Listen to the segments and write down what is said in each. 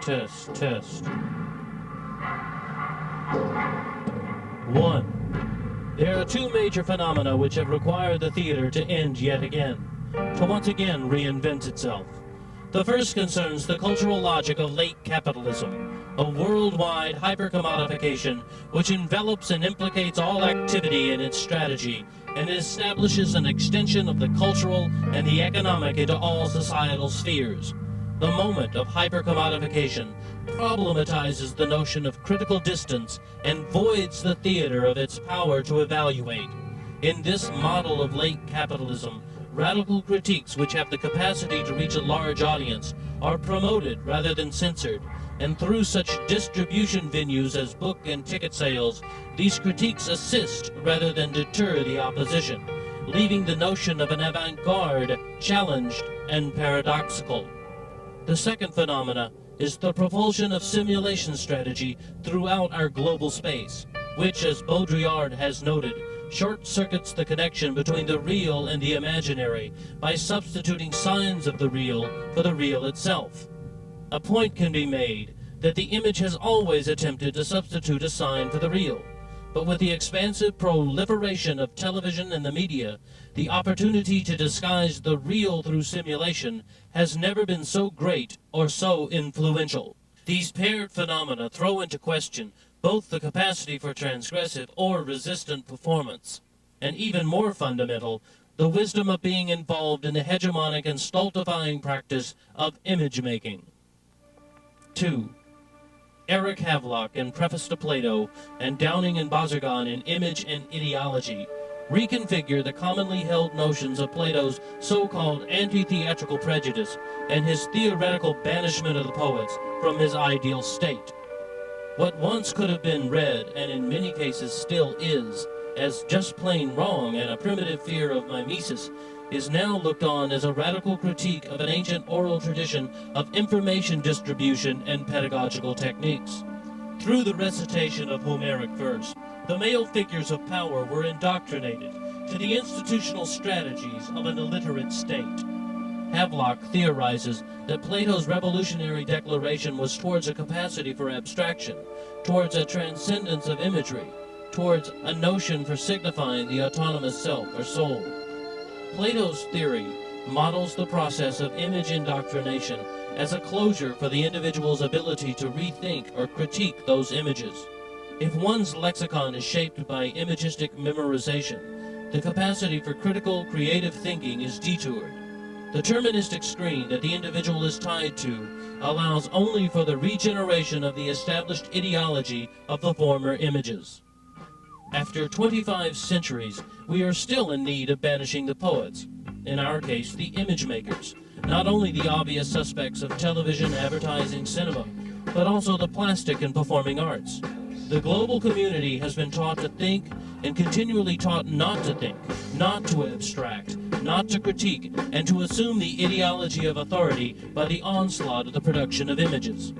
Test. 1. There are two major phenomena which have required the theater to end yet again, to once again reinvent itself. The first concerns the cultural logic of late capitalism, a worldwide hypercommodification which envelops and implicates all activity in its strategy and establishes an extension of the cultural and the economic into all societal spheres. The moment of hypercommodification problematizes the notion of critical distance and voids the theater of its power to evaluate. In this model of late capitalism, radical critiques which have the capacity to reach a large audience are promoted rather than censored, and through such distribution venues as book and ticket sales, these critiques assist rather than deter the opposition, leaving the notion of an avant-garde challenged and paradoxical. The second phenomena is the propulsion of simulation strategy throughout our global space, which, as Baudrillard has noted, short-circuits the connection between the real and the imaginary by substituting signs of the real for the real itself. A point can be made that the image has always attempted to substitute a sign for the real, but with the expansive proliferation of television and the media, the opportunity to disguise the real through simulation has never been so great or so influential. These paired phenomena throw into question both the capacity for transgressive or resistant performance, and even more fundamental, the wisdom of being involved in the hegemonic and stultifying practice of image making. 2. Eric Havelock in Preface to Plato and Downing and Bazargan in Image and Ideology reconfigure the commonly held notions of Plato's so-called anti-theatrical prejudice and his theoretical banishment of the poets from his ideal state. What once could have been read, and in many cases still is, as just plain wrong and a primitive fear of mimesis, is now looked on as a radical critique of an ancient oral tradition of information distribution and pedagogical techniques. Through the recitation of Homeric verse, the male figures of power were indoctrinated to the institutional strategies of an illiterate state. Havelock theorizes that Plato's revolutionary declaration was towards a capacity for abstraction, towards a transcendence of imagery, towards a notion for signifying the autonomous self or soul. Plato's theory models the process of image indoctrination as a closure for the individual's ability to rethink or critique those images. If one's lexicon is shaped by imagistic memorization, the capacity for critical, creative thinking is detoured. The deterministic screen that the individual is tied to allows only for the regeneration of the established ideology of the former images. After 25 centuries, we are still in need of banishing the poets, in our case, the image makers, not only the obvious suspects of television, advertising, cinema, but also the plastic and performing arts. The global community has been taught to think and continually taught not to think, not to abstract, not to critique, and to assume the ideology of authority by the onslaught of the production of images.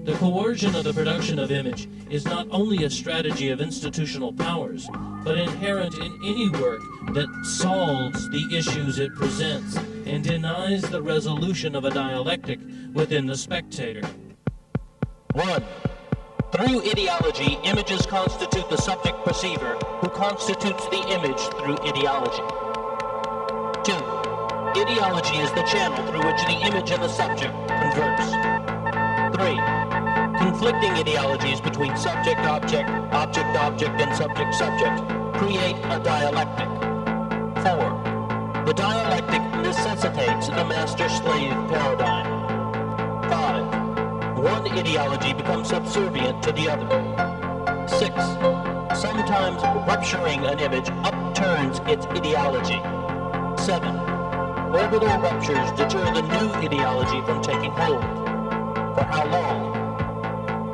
The coercion of the production of image is not only a strategy of institutional powers, but inherent in any work that solves the issues it presents and denies the resolution of a dialectic within the spectator. 1. Through ideology, images constitute the subject perceiver, who constitutes the image through ideology. 2. Ideology is the channel through which the image and the subject converse. 3. Conflicting ideologies between subject-object, object-object, and subject-subject create a dialectic. 4. The dialectic necessitates the master-slave paradigm. 5. One ideology becomes subservient to the other. 6. Sometimes rupturing an image upturns its ideology. 7. Orbital ruptures deter the new ideology from taking hold. For how long?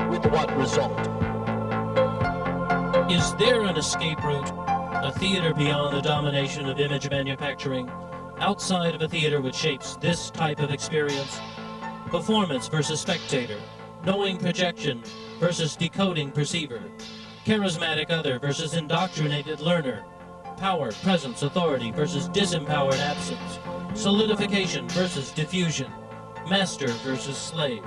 With what result? Is there an escape route? A theater beyond the domination of image manufacturing? Outside of a theater which shapes this type of experience? Performance versus spectator, knowing projection versus decoding perceiver, charismatic other versus indoctrinated learner, power, presence, authority versus disempowered absence, solidification versus diffusion, master versus slave.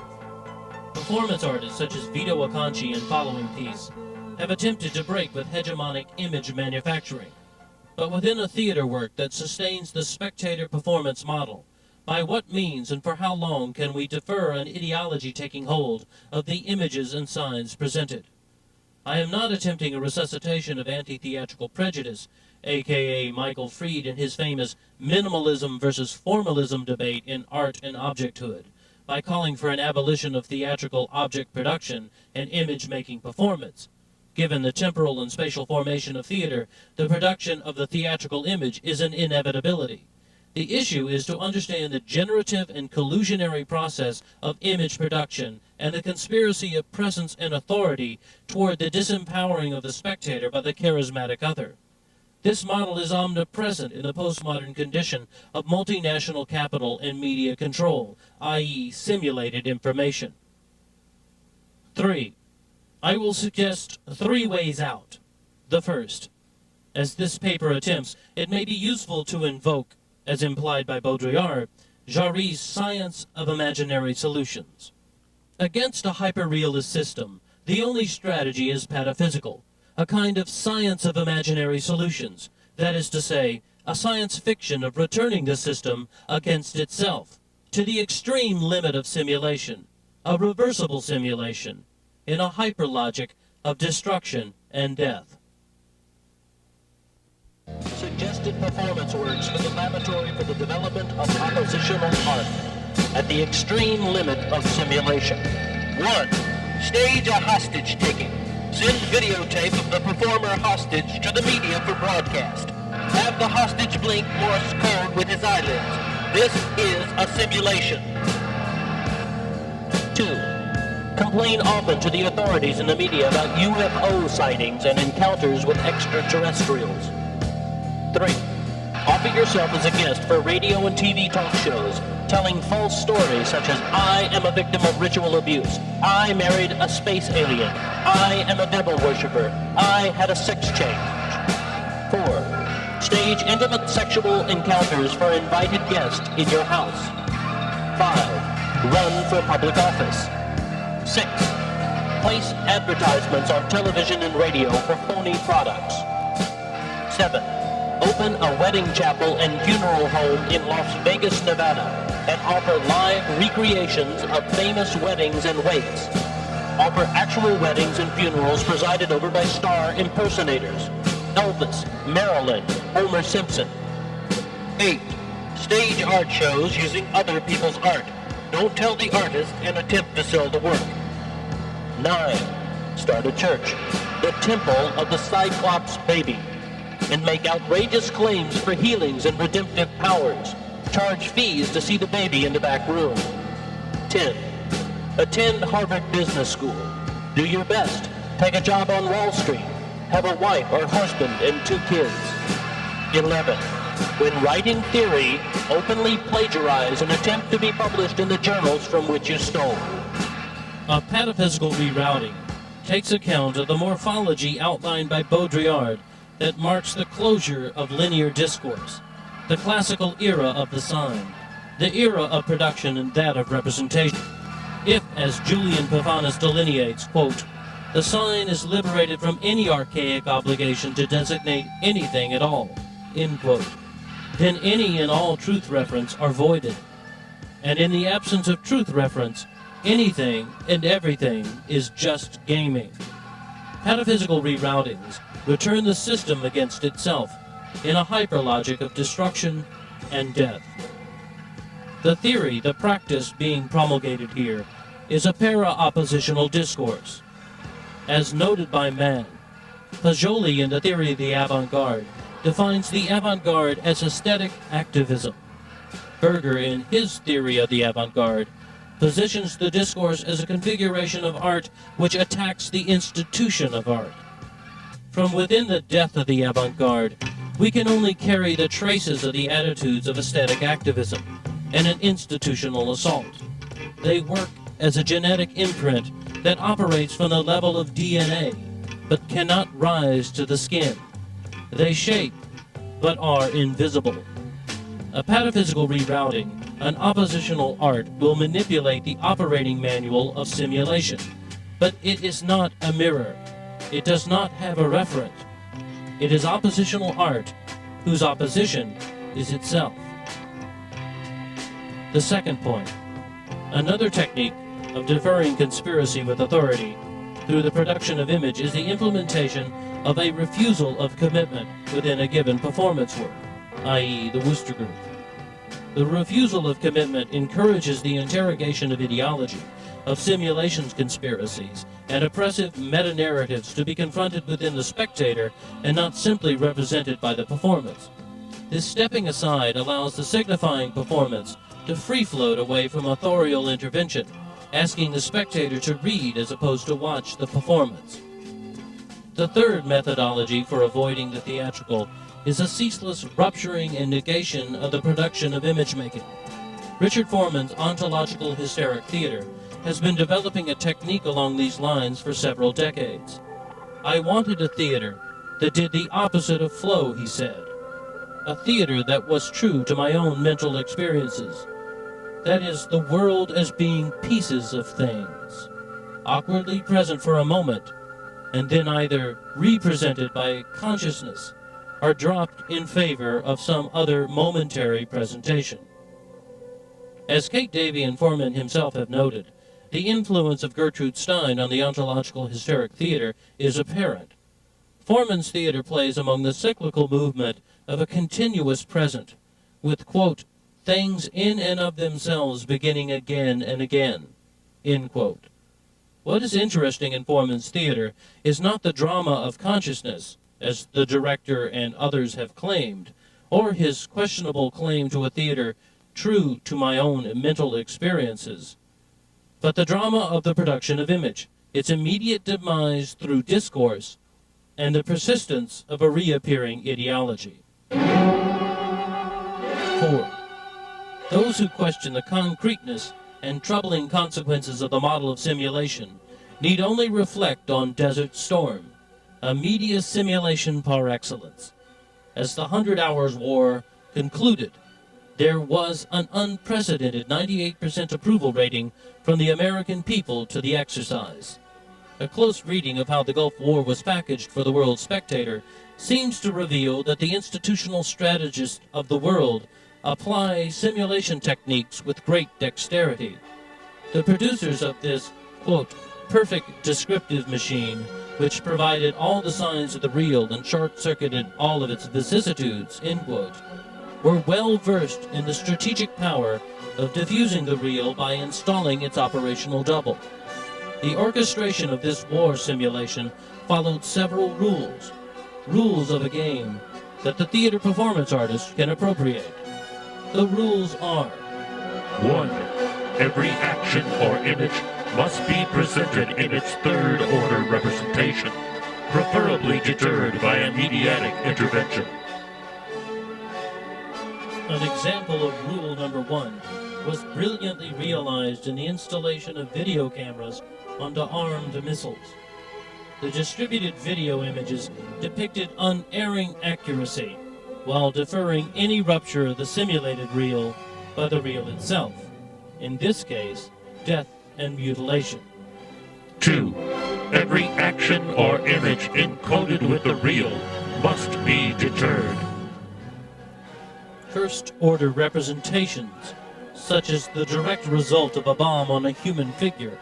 Performance artists such as Vito Acconci and Following Piece have attempted to break with hegemonic image manufacturing. But within a theater work that sustains the spectator performance model, by what means and for how long can we defer an ideology taking hold of the images and signs presented? I am not attempting a resuscitation of anti-theatrical prejudice, aka Michael Fried in his famous minimalism versus formalism debate in Art and Objecthood, by calling for an abolition of theatrical object production and image-making performance. Given the temporal and spatial formation of theater, the production of the theatrical image is an inevitability. The issue is to understand the generative and collusionary process of image production and the conspiracy of presence and authority toward the disempowering of the spectator by the charismatic other. This model is omnipresent in the postmodern condition of multinational capital and media control, i.e. simulated information. 3. I will suggest 3 ways out. The first, as this paper attempts, it may be useful to invoke, as implied by Baudrillard, Jarry's science of imaginary solutions. Against a hyper-realist system, the only strategy is pataphysical, a kind of science of imaginary solutions, that is to say, a science fiction of returning the system against itself, to the extreme limit of simulation, a reversible simulation, in a hyperlogic of destruction and death. Suggested performance works for the Laboratory for the Development of Oppositional Art at the extreme limit of simulation. 1. Stage a hostage-taking. Send videotape of the performer hostage to the media for broadcast. Have the hostage blink Morse code with his eyelids. This is a simulation. 2. Complain often to the authorities and the media about UFO sightings and encounters with extraterrestrials. 3. Offer yourself as a guest for radio and TV talk shows, telling false stories such as, I am a victim of ritual abuse, I married a space alien, I am a devil worshiper, I had a sex change. 4. Stage intimate sexual encounters for invited guests in your house. 5. Run for public office. 6. Place advertisements on television and radio for phony products. 7. Open a wedding chapel and funeral home in Las Vegas, Nevada, and offer live recreations of famous weddings and wakes. Offer actual weddings and funerals presided over by star impersonators. Elvis, Marilyn, Homer Simpson. 8. Stage art shows using other people's art. Don't tell the artist and attempt to sell the work. 9. Start a church, the temple of the Cyclops baby, and make outrageous claims for healings and redemptive powers. Charge fees to see the baby in the back room. 10. Attend Harvard Business School. Do your best. Take a job on Wall Street. Have a wife or husband and 2 kids. 11. When writing theory, openly plagiarize and attempt to be published in the journals from which you stole. A pataphysical rerouting takes account of the morphology outlined by Baudrillard that marks the closure of linear discourse, the classical era of the sign, the era of production and that of representation. If, as Julian Pavanis delineates, quote, the sign is liberated from any archaic obligation to designate anything at all, end quote, then any and all truth reference are voided. And in the absence of truth reference, anything and everything is just gaming. Pataphysical reroutings return the system against itself in a hyperlogic of destruction and death. The theory, the practice being promulgated here, is a para-oppositional discourse. As noted by Mann, Pacioli in the theory of the avant-garde defines the avant-garde as aesthetic activism. Berger in his theory of the avant-garde positions the discourse as a configuration of art which attacks the institution of art. From within the death of the avant-garde, we can only carry the traces of the attitudes of aesthetic activism and an institutional assault. They work as a genetic imprint that operates from the level of DNA, but cannot rise to the skin. They shape, but are invisible. A pataphysical rerouting an oppositional art will manipulate the operating manual of simulation, but it is not a mirror. It does not have a referent. It is oppositional art whose opposition is itself. The second point, another technique of deferring conspiracy with authority through the production of image is the implementation of a refusal of commitment within a given performance work, i.e. the Wooster Group. The refusal of commitment encourages the interrogation of ideology, of simulations conspiracies, and oppressive meta-narratives to be confronted within the spectator and not simply represented by the performance. This stepping aside allows the signifying performance to free-float away from authorial intervention, asking the spectator to read as opposed to watch the performance. The third methodology for avoiding the theatrical is a ceaseless rupturing and negation of the production of image-making. Richard Foreman's ontological hysteric theater has been developing a technique along these lines for several decades. I wanted a theater that did the opposite of flow, he said. A theater that was true to my own mental experiences. That is, the world as being pieces of things, awkwardly present for a moment, and then either represented by consciousness or dropped in favor of some other momentary presentation. As Kate Davey and Foreman himself have noted, the influence of Gertrude Stein on the ontological hysteric theater is apparent. Foreman's theater plays among the cyclical movement of a continuous present, with, quote, things in and of themselves beginning again and again, end quote. What is interesting in Foreman's theater is not the drama of consciousness, as the director and others have claimed, or his questionable claim to a theater true to my own mental experiences, but the drama of the production of image, its immediate demise through discourse, and the persistence of a reappearing ideology. 4. Those who question the concreteness and troubling consequences of the model of simulation need only reflect on Desert Storm, a media simulation par excellence. As the 100 Hours War concluded, there was an unprecedented 98% approval rating from the American people to the exercise. A close reading of how the Gulf War was packaged for the world spectator seems to reveal that the institutional strategists of the world apply simulation techniques with great dexterity. The producers of this, quote, perfect descriptive machine, which provided all the signs of the real and short-circuited all of its vicissitudes, end quote, were well versed in the strategic power of diffusing the real by installing its operational double. The orchestration of this war simulation followed several rules of a game that the theater performance artist can appropriate. The rules are: 1. Every action or image must be presented in its third-order representation, preferably deterred by a mediatic intervention. An example of rule number 1 was brilliantly realized in the installation of video cameras onto armed missiles. The distributed video images depicted unerring accuracy, while deferring any rupture of the simulated real by the real itself, in this case, death and mutilation. 2. Every action or image encoded with the real must be deterred. First-order representations, such as the direct result of a bomb on a human figure,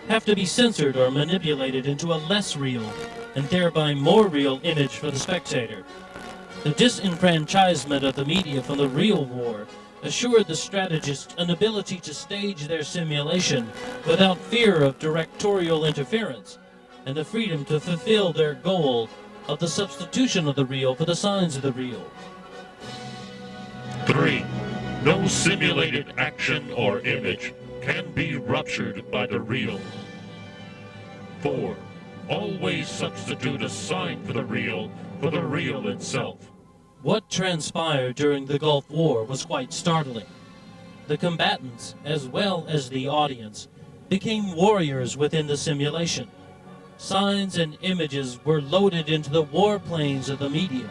have to be censored or manipulated into a less real, and thereby more real image for the spectator. The disenfranchisement of the media from the real war assured the strategists an ability to stage their simulation without fear of directorial interference, and the freedom to fulfill their goal of the substitution of the real for the signs of the real. 3. No simulated action or image can be ruptured by the real. 4. Always substitute a sign for the real itself. What transpired during the Gulf War was quite startling. The combatants, as well as the audience, became warriors within the simulation. Signs and images were loaded into the warplanes of the media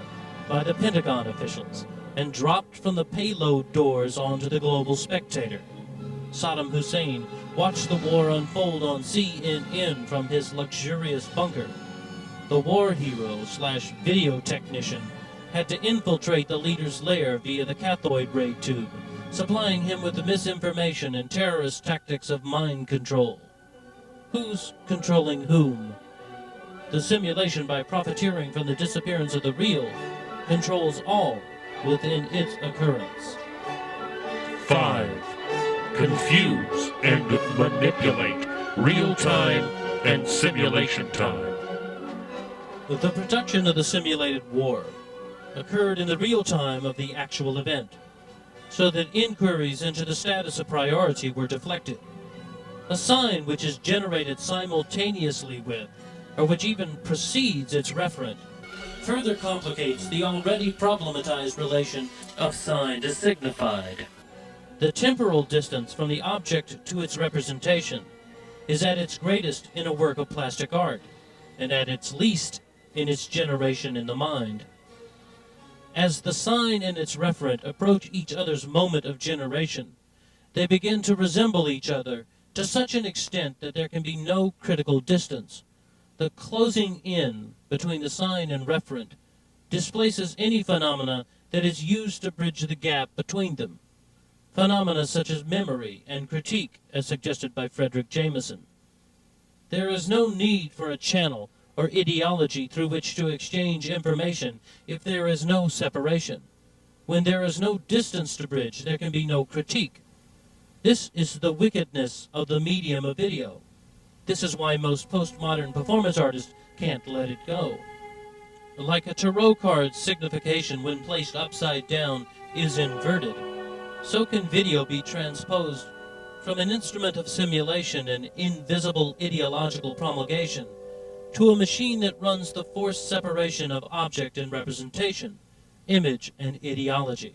by the Pentagon officials, and dropped from the payload doors onto the global spectator. Saddam Hussein watched the war unfold on CNN from his luxurious bunker. The war hero/video technician had to infiltrate the leader's lair via the cathode ray tube, supplying him with the misinformation and terrorist tactics of mind control. Who's controlling whom? The simulation, by profiteering from the disappearance of the real, controls all within its occurrence. 5. Confuse and manipulate real-time and simulation time. The production of the simulated war occurred in the real time of the actual event, so that inquiries into the status of priority were deflected. A sign which is generated simultaneously with, or which even precedes its referent, further complicates the already problematized relation of sign to signified. The temporal distance from the object to its representation is at its greatest in a work of plastic art, and at its least in its generation in the mind. As the sign and its referent approach each other's moment of generation, they begin to resemble each other to such an extent that there can be no critical distance. The closing in between the sign and referent displaces any phenomena that is used to bridge the gap between them. Phenomena such as memory and critique, as suggested by Frederick Jameson. There is no need for a channel or ideology through which to exchange information if there is no separation. When there is no distance to bridge, there can be no critique. This is the wickedness of the medium of video. This is why most postmodern performance artists can't let it go. Like a tarot card's signification when placed upside down is inverted, so can video be transposed from an instrument of simulation and invisible ideological promulgation to a machine that runs the forced separation of object and representation, image and ideology.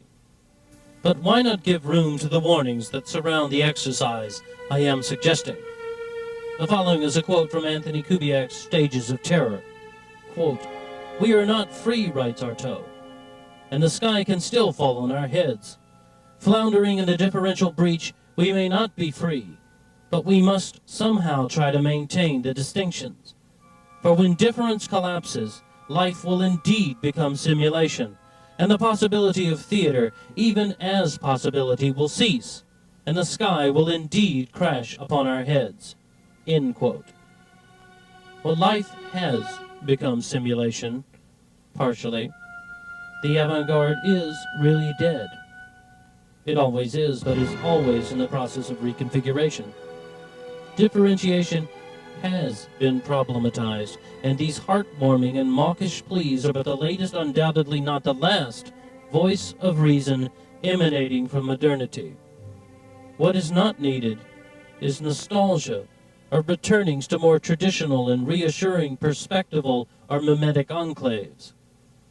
But why not give room to the warnings that surround the exercise I am suggesting? The following is a quote from Anthony Kubiak's Stages of Terror. Quote, "We are not free," writes Artaud, "and the sky can still fall on our heads. Floundering in the differential breach, we may not be free, but we must somehow try to maintain the distinctions. For when difference collapses, life will indeed become simulation, and the possibility of theater, even as possibility, will cease, and the sky will indeed crash upon our heads." End quote. Well, life has become simulation, partially. The avant-garde is really dead. It always is, but is always in the process of reconfiguration. Differentiation has been problematized, and these heartwarming and mawkish pleas are but the latest, undoubtedly not the last, voice of reason emanating from modernity. What is not needed is nostalgia, or returnings to more traditional and reassuring perspectival or mimetic enclaves,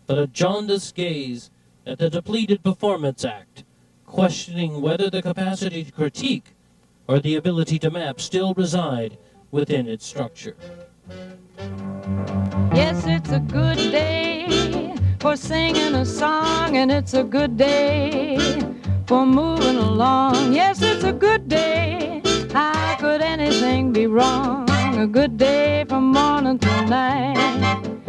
but a jaundiced gaze at the depleted performance act, questioning whether the capacity to critique or the ability to map still reside within its structure. Yes, it's a good day for singing a song, and it's a good day for moving along. Yes, it's a good day. How could anything be wrong? A good day from morning till night.